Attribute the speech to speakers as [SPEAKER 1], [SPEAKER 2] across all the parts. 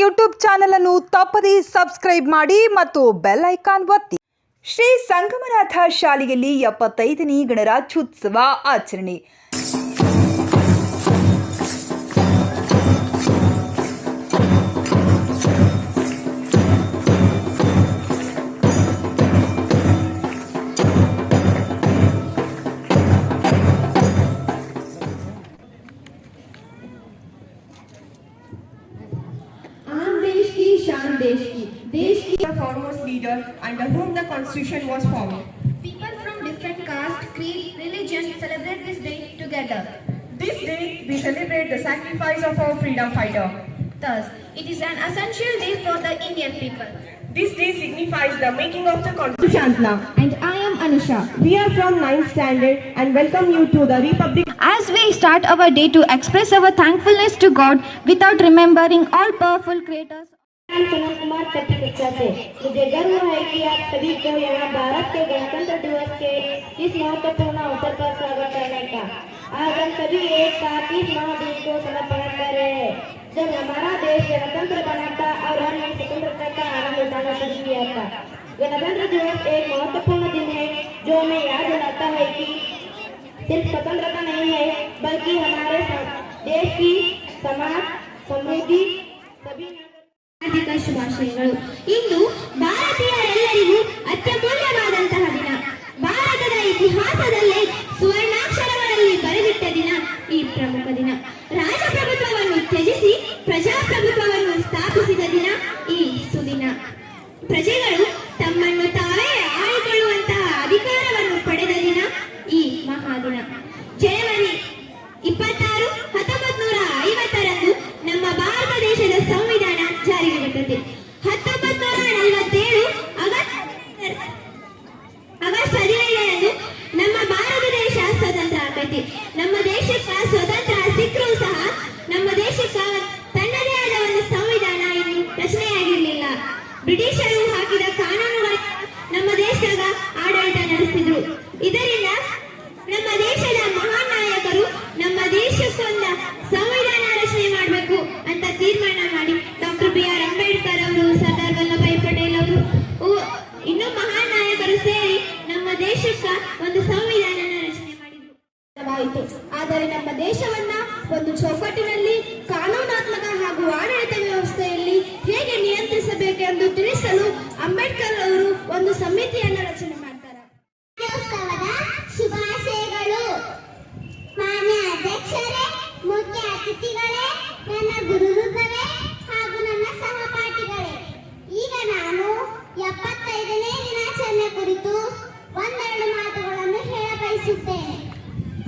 [SPEAKER 1] YouTube channel ಅನ್ನು ತಪ್ಪದೇ subscribe ಮಾಡಿ ಮತ್ತು ಬೆಲ್ ಐಕಾನ್ ಒತ್ತಿ. ಶ್ರೀ ಸಂಗಮನಾಥ ಶಾಲೆಯಲ್ಲಿ 75ನೇ ಗಣರಾಜ್ಯೋತ್ಸವ ಆಚರಣೆ.
[SPEAKER 2] देश की the foremost leader under whom the constitution was formed.
[SPEAKER 3] People from different caste, creed, religion celebrate this day together.
[SPEAKER 2] This day we celebrate the sacrifice of our freedom fighter.
[SPEAKER 3] Thus, it is an essential day for the Indian people.
[SPEAKER 2] This day signifies the making of the constitution.
[SPEAKER 3] And I am Anusha.
[SPEAKER 2] We are from 9th standard and welcome you to the Republic.
[SPEAKER 3] As we start our day to express our thankfulness to God without remembering all powerful creators.
[SPEAKER 4] Sunil Kumar छठी कक्षा से मुझे गर्व है कि आप सभी को यहाँ भारत के गणतंत्र दिवस के इस महत्वपूर्ण अवसर पर स्वागत करने का। आज हम सभी एक साथ इस महादीप को समर्पण कर रहे हैं। जब हमारा देश गणतंत्र बना था और हमने स्वतंत्रता का आनंद उठाना शुरू किया था। गणतंत्र दिवस एक महत्वपूर्ण दिन है जो हमें याद दिलाता है कि सिर्फ स्वतंत्रता नहीं है बल्कि हमारे देश की समाज समृद्धि सभी
[SPEAKER 3] ಹಾರ್ದಿಕ ಶುಭಾಶಯಗಳು. ಇಂದು ಭಾರತೀಯರೆಲ್ಲರಿಗೂ ಅತ್ಯಮೂಲ್ಯವಾದಂತಹ ದಿನ. ಭಾರತದ ಇತಿಹಾಸದಲ್ಲೇ ಸುವರ್ಣಾಕ್ಷರಗಳಲ್ಲಿ ಬರೆದಿಟ್ಟ ದಿನ ಈ ಪ್ರಮುಖ ದಿನ. ರಾಜಪ್ರಭುತ್ವವನ್ನು ತ್ಯಜಿಸಿ ಪ್ರಜಾಪ್ರಭುತ್ವವನ್ನು ಸ್ಥಾಪಿಸಿದ ದಿನ ಈ ಸುದಿನ. ಪ್ರಜೆಗಳು ತಮ್ಮನ್ನು ತಾವೇ ಆಳಿಕೊಳ್ಳುವಂತಹ ಅಧಿಕಾರವನ್ನು ಪಡೆದ ದಿನ ಈ ಮಹಾದಿನ. ಜನವರಿ 26, 1950ರಂದು ನಮ್ಮ ಭಾರತ ದೇಶದ ಸಂವಿಧಾನ ಜಾರಿಗೆ ಬರುತ್ತದೆ. 1947 ಆಗಸ್ಟ್ 15ರಂದು ನಮ್ಮ ಭಾರತ ದೇಶ ಸ್ವತಂತ್ರ ಆಗೈತಿ. ನಮ್ಮ ದೇಶಕ್ಕೆ ಸ್ವತಂತ್ರ ಸಿಕ್ಕರೂ ಸಹ ನಮ್ಮ ದೇಶಕ್ಕೆ ತನ್ನದೇ ಆದ ಒಂದು ಸಂವಿಧಾನ ಇನ್ನು ರಚನೆಯಾಗಿರಲಿಲ್ಲ. ಬ್ರಿಟಿಷರು ಹಾಕಿದ ಕಾನೂನುಗಳ ನಮ್ಮ ದೇಶದಾಗ ಆಡಳಿತ ನಡೆಸಿದ್ರು. ಇದರಿಂದ ನಮ್ಮ ದೇಶದ ಮಹಾನ್ ನಾಯಕರು ನಮ್ಮ ದೇಶಕ್ಕೊಂದು ಸಂವಿಧಾನ ರಚನೆ ಮಾಡಬೇಕು ಅಂತ ತೀರ್ಮಾನ ಮಾಡಿ ಡಾಕ್ಟರ್ ಬಿ.ಆರ್. ಅಂಬೇಡ್ಕರ್ ಅವರು, ಸರ್ದಾರ್ ವಲ್ಲಭಾಯಿ ಪಟೇಲ್ ಅವರು, ಇನ್ನೂ ಮಹಾನ್ ನಾಯಕರು ಸೇರಿ ನಮ್ಮ ದೇಶಕ್ಕೆ ಒಂದು ಸಂವಿಧಾನ ರಚನೆ ಮಾಡಿದ್ರು. ಆದರೆ ನಮ್ಮ ದೇಶವನ್ನ ಒಂದು ಚೌಕಟ್ಟಿನಲ್ಲಿ ಕಾನೂನಾತ್ಮಕ ಹಾಗೂ ಆಡಳಿತ ವ್ಯವಸ್ಥೆಯಲ್ಲಿ ಹೇಗೆ ನಿಯಂತ್ರಿಸಬೇಕೆಂದು ತಿಳಿಸಲು ಅಂಬೇಡ್ಕರ್ ಅವರು ಒಂದು ಸಮಿತಿಯನ್ನು ರಚನೆ ಮಾಡ್ತಾರೆ.
[SPEAKER 4] ಶುಭಾಶಯಗಳು. ಮಾನ್ಯ ಅಧ್ಯಕ್ಷರೇ, ಮುಖ್ಯ ಅತಿಥಿಗಳೇ, ನನ್ನ ಗುರುಗಳೇ ಹಾಗೂ ನನ್ನ ಸಹಪಾಠಿಗಳೇ, ಈಗ ನಾನು 75ನೇ ದಿನಾಚರಣೆ ಕುರಿತು ಒಂದೆರಡು ಮಾತುಗಳನ್ನು ಹೇಳ ಬಯಸುತ್ತೇನೆ.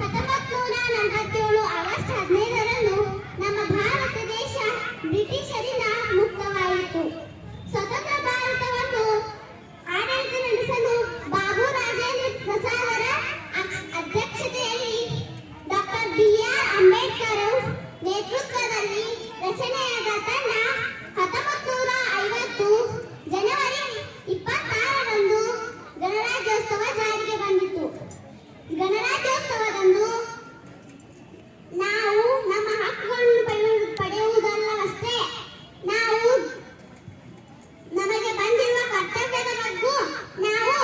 [SPEAKER 4] 1947 ಆಗಸ್ಟ್ 15ರಂದು ನಮ್ಮ ಭಾರತ ದೇಶ ಬ್ರಿಟಿಷರಿಂದ ಮುಕ್ತವಾಯಿತು. ಸ್ವತಂತ್ರ ಭಾರತವನ್ನು ಆಡಳಿತ ನಡೆಸಲು ಬಾಬು ರಾಜೇಂದ್ರ ಪ್ರಸಾದರ ಅಧ್ಯಕ್ಷತೆಯಲ್ಲಿ ಡಾಕ್ಟರ್ ಬಿ.ಆರ್. ಅಂಬೇಡ್ಕರ್ ನೇತೃತ್ವದಲ್ಲಿ ರಚನೆಯಾದ ತಂಡ 1950 ಜನವರಿ 26ರಂದು ಗಣರಾಜ್ಯೋತ್ಸವ ಜಾರಿಗೆ ಬಂದಿತು. ಗಣರಾಜ್ಯೋತ್ಸವದಂದು ನಾವು ನಮ್ಮ ಹಕ್ಕುಗಳನ್ನು ಪಡೆಯುವುದಲ್ಲವಷ್ಟೇ, ನಾವು ನಮಗೆ ಬಂದಿರುವ ಕರ್ತವ್ಯದ ಬಗ್ಗೆ ನಾವು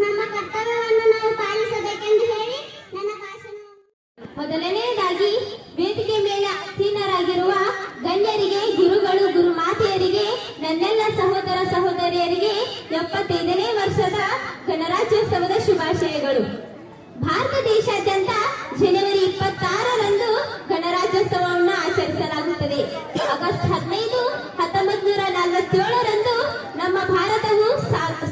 [SPEAKER 4] ನಮ್ಮ ಕರ್ತವ್ಯವನ್ನು ನಾವು ಪಾಲಿಸಬೇಕೆಂದು ಹೇಳಿ ನನ್ನ ಭಾಷಣ.
[SPEAKER 3] ಮೊದಲನೆಯದಾಗಿ ವೇದಿಕೆ ಮೇಲೆ ಆಸೀನರಾಗಿರುವ ಗಣ್ಯರಿಗೆ, ಗುರುಗಳು, ಗುರುಮಾತೆಯರಿಗೆ, ನನ್ನೆಲ್ಲ ಸಹೋದರ ಸಹೋದರಿಯರಿಗೆ 75ನೇ ವರ್ಷದ ಗಣರಾಜ್ಯೋತ್ಸವದ ಶುಭಾಶಯಗಳು. ಭಾರತ ದೇಶಾದ್ಯಂತ ಜನವರಿ 26ರಂದು ಗಣರಾಜ್ಯೋತ್ಸವವನ್ನು ಆಚರಿಸಲಾಗುತ್ತದೆ. ಆಗಸ್ಟ್ 15, 1947ರಂದು ನಮ್ಮ ಭಾರತವು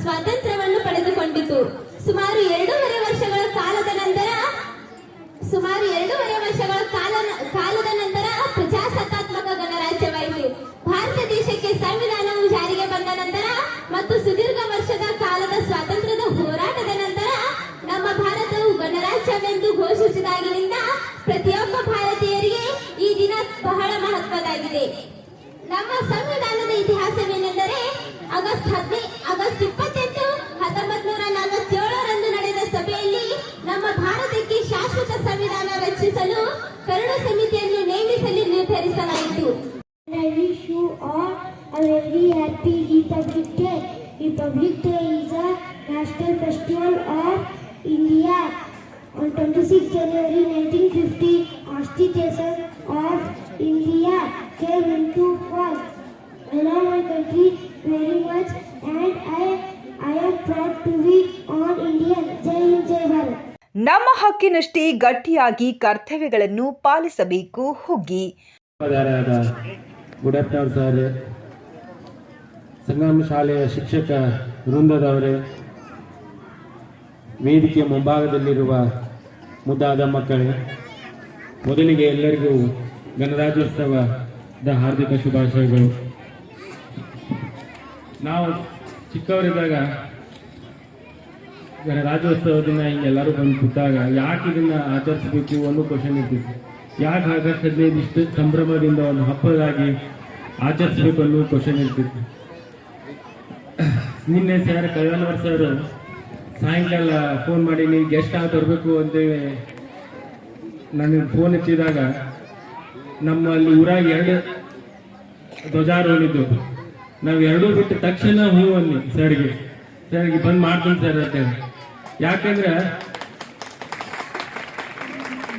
[SPEAKER 3] ಸ್ವಾತಂತ್ರ್ಯವನ್ನು ಪಡೆದುಕೊಂಡಿತು. ಸುಮಾರು 2.5 ವರ್ಷಗಳ ಕಾಲದ ನಂತರ ಪ್ರಜಾಸತ್ತಾತ್ಮಕ ಗಣರಾಜ್ಯವಾಯಿತು. ಭಾರತ ದೇಶಕ್ಕೆ ಸಂವಿಧಾನವು ಜಾರಿಗೆ ಬಂದ ನಂತರ ಮತ್ತು ಸುದೀರ್ಘ ವರ್ಷದ ಕಾಲದ ಸ್ವಾತಂತ್ರ್ಯದ ಹೋರಾಟದ ನಂತರ ನಮ್ಮ ಭಾರತವು ಗಣರಾಜ್ಯವೆಂದು ಘೋಷಿಸಿದಾಗಿನಿಂದ ಪ್ರತಿಯೊಬ್ಬ ಭಾರತೀಯರಿಗೆ ಈ ದಿನ ಬಹಳ ಮಹತ್ವದಾಗಿದೆ. ನಮ್ಮ ಸಂವಿಧಾನದ ಇತಿಹಾಸವೇನೆಂದರೆ ಆಗಸ್ಟ್ 28, 1947ರಂದು ನಡೆದ ಸಭೆಯಲ್ಲಿ ನಮ್ಮ ಭಾರತಕ್ಕೆ ಶಾಶ್ವತ ಸಂವಿಧಾನ ರಚಿಸಲು ಕರಡು ಸಮಿತಿಯನ್ನು ನೇಮಿಸಲು ನಿರ್ಧರಿಸಲಾಯಿತು.
[SPEAKER 4] Festival of India. On 26 January 1950, Constitution of India came into force. I love my country very much and I am proud to be an Indian. Jai Hind, Jai Bharat.
[SPEAKER 1] ನಮ್ಮ ಹಕ್ಕಿನಷ್ಟೇ ಗಟ್ಟಿಯಾಗಿ ಕರ್ತವ್ಯಗಳನ್ನು ಪಾಲಿಸಬೇಕು ಹುಗ್ಗಿ.
[SPEAKER 5] ಗುಡ್ ಆಫ್ಟರ್ನೂನ್ ಸರ್, ಸಂಗಮ ಶಾಲೆಯ ಶಿಕ್ಷಕ ವೃಂದದವರೇ, ವೇದಿಕೆಯ ಮುಂಭಾಗದಲ್ಲಿರುವ ಮುದ್ದಾದ ಮಕ್ಕಳೇ, ಮೊದಲಿಗೆ ಎಲ್ಲರಿಗೂ ಗಣರಾಜ್ಯೋತ್ಸವದ ಹಾರ್ದಿಕ ಶುಭಾಶಯಗಳು. ನಾವು ಚಿಕ್ಕವರಿದ್ದಾಗ ಗಣರಾಜ್ಯೋತ್ಸವ ದಿನ ಹಿಂಗೆಲ್ಲರೂ ಬಂದು ಕೂತಾಗ ಯಾಕೆ ಇದನ್ನು ಆಚರಿಸಬೇಕು ಅನ್ನೋ ಕ್ವಶನ್ ಇರ್ತಿತ್ತು. ಯಾಕೆ ಆಗಸ್ಟ್ 15 ಇಷ್ಟು ಸಂಭ್ರಮದಿಂದ ಒಂದು ಹಬ್ಬದಾಗಿ ಆಚರಿಸಬೇಕು ಅನ್ನೋ ಕ್ವಶನ್ ಇರ್ತಿತ್ತು. ನಿನ್ನೆ ಸರ್ ಕಳ್ಳನವರ್ ಸರ್ ಸಾಯಂಕಾಲ ಫೋನ್ ಮಾಡಿ ನೀವು ಗೆಸ್ಟ್ ಆಗಿ ಬರಬೇಕು ಅಂತೇಳಿ ನನಗೆ ಫೋನ್ ಹಚ್ಚಿದಾಗ ನಮ್ಮಲ್ಲಿ ಊರಾಗ 2 ಧ್ವಜಾರೋಹಣಿದ್ದು. ನಾವು 2 ಬಿಟ್ಟ ತಕ್ಷಣ ಹೂ ಅನ್ನಿ ಸರ್ಗೆ ಬಂದು ಮಾಡ್ತೀನಿ ಸರ್ ಅಂತೇಳಿ. ಯಾಕಂದ್ರೆ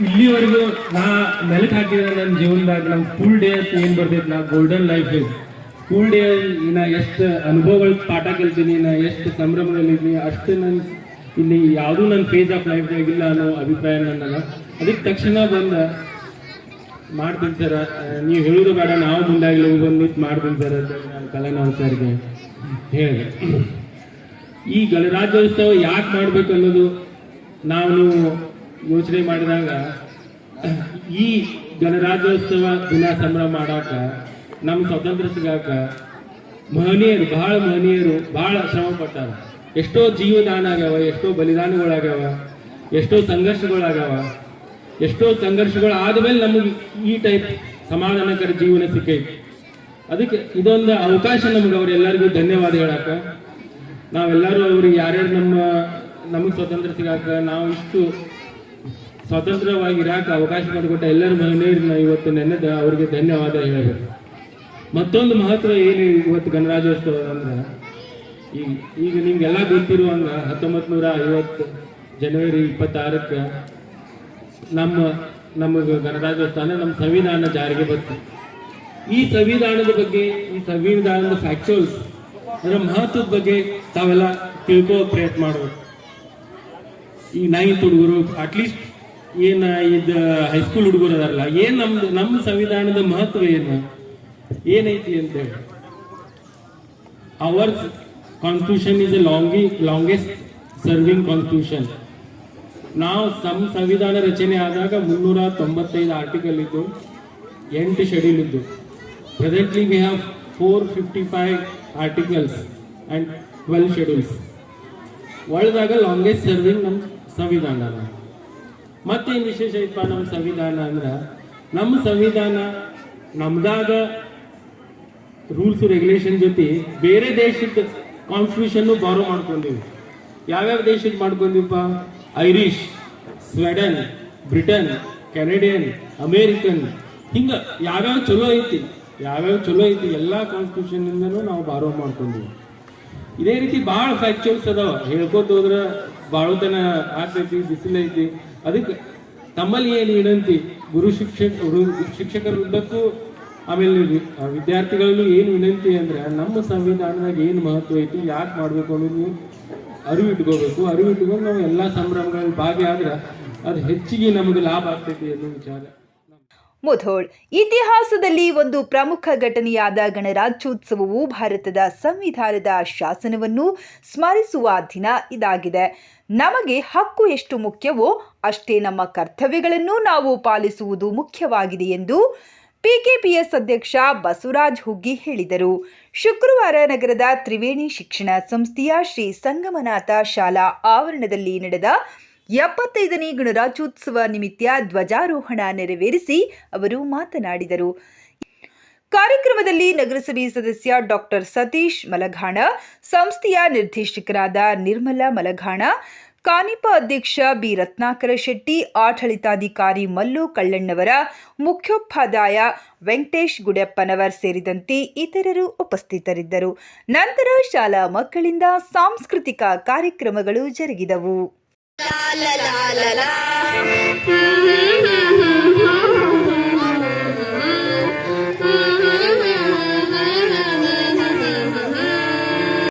[SPEAKER 5] ಇಲ್ಲಿವರೆಗೂ ನಾ ಮೆಲಕ್ ಹಾಕಿದ್ರೆ ನನ್ನ ಜೀವನದಾಗ ನಮ್ಮ ಸ್ಕೂಲ್ ಡೇ ಅಂತ ಏನು ಬರ್ತೈತಿ, ನಾ ಗೋಲ್ಡನ್ ಲೈಫ್ ಸ್ಕೂಲ್ ಡೇ ನಾ ಎಷ್ಟು ಅನುಭವಗಳು ಪಾಠ ಕಲ್ತೀನಿ, ನಾ ಎಷ್ಟು ಸಂಭ್ರಮದಲ್ಲಿದ್ದೀನಿ, ಅಷ್ಟು ನನ್ನ ಇಲ್ಲಿ ಯಾವುದೂ ನನ್ನ ಫೇಸ್ ಆಫ್ ಲೈಫ್ದಾಗ ಇಲ್ಲ ಅನ್ನೋ ಅಭಿಪ್ರಾಯ ನನಗೆ. ಅದಕ್ಕೆ ತಕ್ಷಣ ಬಂದು ಮಾಡ್ತೀನಿ ಸರ್, ನೀವು ಹೇಳೋದು ಬೇಡ, ನಾವು ಮುಂದಾಗಲಿ ಬಂದು ಮಾಡ್ತೀನಿ ಸರ್ ಅಂತ ನಾನು ಕಲಾನಾವ್ ಸರ್ಗೆ ಹೇಳಿದೆ. ಈ ಗಣರಾಜ್ಯೋತ್ಸವ ಯಾಕೆ ಮಾಡಬೇಕು ಅನ್ನೋದು ನಾವು ಯೋಚನೆ ಮಾಡಿದಾಗ, ಈ ಗಣರಾಜ್ಯೋತ್ಸವ ದಿನ ಸಂಭ್ರಮ ಮಾಡಾಕ ನಮ್ಮ ಸ್ವಾತಂತ್ರ್ಯ ಸಿಗಾಕ ಮಹನೀಯರು ಬಹಳ ಶ್ರಮ ಪಟ್ಟಾರ. ಎಷ್ಟೋ ಜೀವದಾನ ಆಗ್ಯಾವ, ಎಷ್ಟೋ ಬಲಿದಾನಗಳಾಗ್ಯಾವ, ಎಷ್ಟೋ ಸಂಘರ್ಷಗಳಾಗ್ಯಾವ. ಎಷ್ಟೋ ಸಂಘರ್ಷಗಳು ಆದಮೇಲೆ ನಮಗೆ ಈ ಟೈಪ್ ಸಮಾಧಾನಕರ ಜೀವನ ಸಿಕ್ಕೈತಿ. ಅದಕ್ಕೆ ಇದೊಂದು ಅವಕಾಶ ನಮಗೆ ಅವರೆಲ್ಲರಿಗೂ ಧನ್ಯವಾದ ಹೇಳಾಕ. ನಾವೆಲ್ಲರೂ ಅವ್ರಿಗೆ ಯಾರ್ಯಾರು ನಮಗೆ ಸ್ವಾತಂತ್ರ್ಯ ಸಿಗಾಕ, ನಾವು ಇಷ್ಟು ಸ್ವತಂತ್ರವಾಗಿ ಇರಾಕ ಅವಕಾಶ ಮಾಡಿಕೊಟ್ಟ ಎಲ್ಲರ ಮಹಿಳೆಯರನ್ನ ಇವತ್ತು ನೆನೆದ ಅವ್ರಿಗೆ ಧನ್ಯವಾದ ಹೇಳಬೇಕು. ಮತ್ತೊಂದು ಮಹತ್ವ ಏನು ಇವತ್ತು ಗಣರಾಜ್ಯೋತ್ಸವ ಅಂದ್ರೆ, ಈಗ ನಿಮ್ಗೆಲ್ಲ ಗೊತ್ತಿರುವಂಗ 1950 ಜನವರಿ 26ಕ್ಕೆ ನಮಗೆ ಗಣರಾಜ್ಯೋತ್ಸವ ಅಂದ್ರೆ ನಮ್ಮ ಸಂವಿಧಾನ ಜಾರಿಗೆ ಬಂತು. ಈ ಸಂವಿಧಾನದ ಬಗ್ಗೆ, ಈ ಸಂವಿಧಾನದ ಫ್ಯಾಕ್ಚುಯಲ್ಸ್ ಅದರ ಮಹತ್ವದ ಬಗ್ಗೆ ತಾವೆಲ್ಲ ತಿಳ್ಕೋ ಪ್ರಯತ್ನ ಮಾಡಬೇಕು. ಈ 9th ಹುಡುಗರು, ಅಟ್ಲೀಸ್ಟ್ ಏನು ಇದು ಹೈಸ್ಕೂಲ್ ಹುಡುಗರು ಅದಾರಲ್ಲ, ಏನು ನಮ್ಮ ಸಂವಿಧಾನದ ಮಹತ್ವ ಏನೈತಿ ಅಂತೇಳಿ. Our constitution is A longest serving constitution. ನಾವು ನಮ್ಮ ಸಂವಿಧಾನ ರಚನೆ ಆದಾಗ 395 ಆರ್ಟಿಕಲ್ ಇದ್ದು, 8 ಶೆಡ್ಯೂಲ್ ಇದ್ದು. Presently we have 455 articles and 12 schedules. ಒಳದಾಗ ಲಾಂಗೆಸ್ಟ್ ಸರ್ವಿಂಗ್ ನಮ್ಮ ಸಂವಿಧಾನ. ಮತ್ತೇನು ವಿಶೇಷ ಐತಪ್ಪ ನಮ್ಮ ಸಂವಿಧಾನ ಅಂದ್ರೆ, ನಮ್ಮ ಸಂವಿಧಾನ ನಮ್ದಾಗ ರೂಲ್ಸ್ ರೆಗ್ಯುಲೇಷನ್ ಜೊತೆ ಬೇರೆ ದೇಶದ ಕಾನ್ಸ್ಟಿಟ್ಯೂಷನ್ ಬಾರೋ ಮಾಡ್ಕೊಂಡಿವಿ. ಯಾವ್ಯಾವ ದೇಶಕ್ಕೆ ಮಾಡ್ಕೊಂಡಿವಪ್ಪ? Irish, Sweden, Britain, Canadian, American, ಹಿಂಗೆ ಯಾವ್ಯಾವ ಚಲೋ ಐತಿ ಎಲ್ಲ ಕಾನ್ಸ್ಟಿಟ್ಯೂಷನ್ನಿಂದನೂ ನಾವು ಬಾರೋ ಮಾಡ್ಕೊಂಡಿವಿ. ಇದೇ ರೀತಿ ಭಾಳ ಫ್ಯಾಕ್ಚುಯಲ್ಸ್ ಅದಾವ, ಹೇಳ್ಕೊತ ಹೋದ್ರೆ ಬಾಳೋತನ ಆಗ್ತೈತಿ, ಬಿಸಿಲೈತಿ. ಅದಕ್ಕೆ ತಮ್ಮಲ್ಲಿ ಏನು ವಿನಂತಿ, ಶಿಕ್ಷಕರುದ್ದಕ್ಕೂ ಆಮೇಲೆ ವಿದ್ಯಾರ್ಥಿಗಳಲ್ಲೂ ಏನು ವಿನಂತಿ ಅಂದ್ರೆ, ನಮ್ಮ ಸಂವಿಧಾನದಾಗ ಏನು ಮಹತ್ವ ಐತಿ, ಯಾಕೆ ಮಾಡಬೇಕು ಅನ್ನೋದು ನೀವು ಅರಿವು ಇಟ್ಕೋಬೇಕು. ನಾವು ಎಲ್ಲ ಸಂಭ್ರಮಗಳಲ್ಲಿ ಭಾಗಿಯಾದ್ರೆ ಅದು ಹೆಚ್ಚಿಗೆ ನಮಗೆ ಲಾಭ ಆಗ್ತೈತಿ ಅನ್ನೋ ವಿಚಾರ.
[SPEAKER 1] ಮುಧೋಳ್ ಇತಿಹಾಸದಲ್ಲಿ ಒಂದು ಪ್ರಮುಖ ಘಟನೆಯಾದ ಗಣರಾಜ್ಯೋತ್ಸವವು ಭಾರತದ ಸಂವಿಧಾನದ ಶಾಸನವನ್ನು ಸ್ಮರಿಸುವ ದಿನ ಇದಾಗಿದೆ. ನಮಗೆ ಹಕ್ಕು ಎಷ್ಟು ಮುಖ್ಯವೋ ಅಷ್ಟೇ ನಮ್ಮ ಕರ್ತವ್ಯಗಳನ್ನು ನಾವು ಪಾಲಿಸುವುದು ಮುಖ್ಯವಾಗಿದೆ ಎಂದು ಪಿಕೆಪಿಎಸ್ ಅಧ್ಯಕ್ಷ ಬಸವರಾಜ್ ಹುಗ್ಗಿ ಹೇಳಿದರು. ಶುಕ್ರವಾರ ನಗರದ ತ್ರಿವೇಣಿ ಶಿಕ್ಷಣ ಸಂಸ್ಥೆಯ ಶ್ರೀ ಸಂಗಮನಾಥ ಶಾಲಾ ಆವರಣದಲ್ಲಿ ನಡೆದ 75ನೇ ಗಣರಾಜ್ಯೋತ್ಸವ ನಿಮಿತ್ತ ಧ್ವಜಾರೋಹಣ ನೆರವೇರಿಸಿ ಅವರು ಮಾತನಾಡಿದರು. ಕಾರ್ಯಕ್ರಮದಲ್ಲಿ ನಗರಸಭೆ ಸದಸ್ಯ ಡಾಕ್ಟರ್ ಸತೀಶ್ ಮಲಘಾಣ, ಸಂಸ್ಥೆಯ ನಿರ್ದೇಶಕರಾದ ನಿರ್ಮಲಾ ಮಲಘಾಣ, ಕಾನಿಪ ಅಧ್ಯಕ್ಷ ಬಿ ರತ್ನಾಕರ ಶೆಟ್ಟಿ, ಆಡಳಿತಾಧಿಕಾರಿ ಮಲ್ಲು ಕಳ್ಳಣ್ಣವರ, ಮುಖ್ಯೋಪಾಧ್ಯಾಯ ವೆಂಕಟೇಶ್ ಗುಡ್ಯಪ್ಪನವರ್ ಸೇರಿದಂತೆ ಇತರರು ಉಪಸ್ಥಿತರಿದ್ದರು. ನಂತರ ಶಾಲಾ ಮಕ್ಕಳಿಂದ ಸಾಂಸ್ಕೃತಿಕ ಕಾರ್ಯಕ್ರಮಗಳು ಜರುಗಿದವು.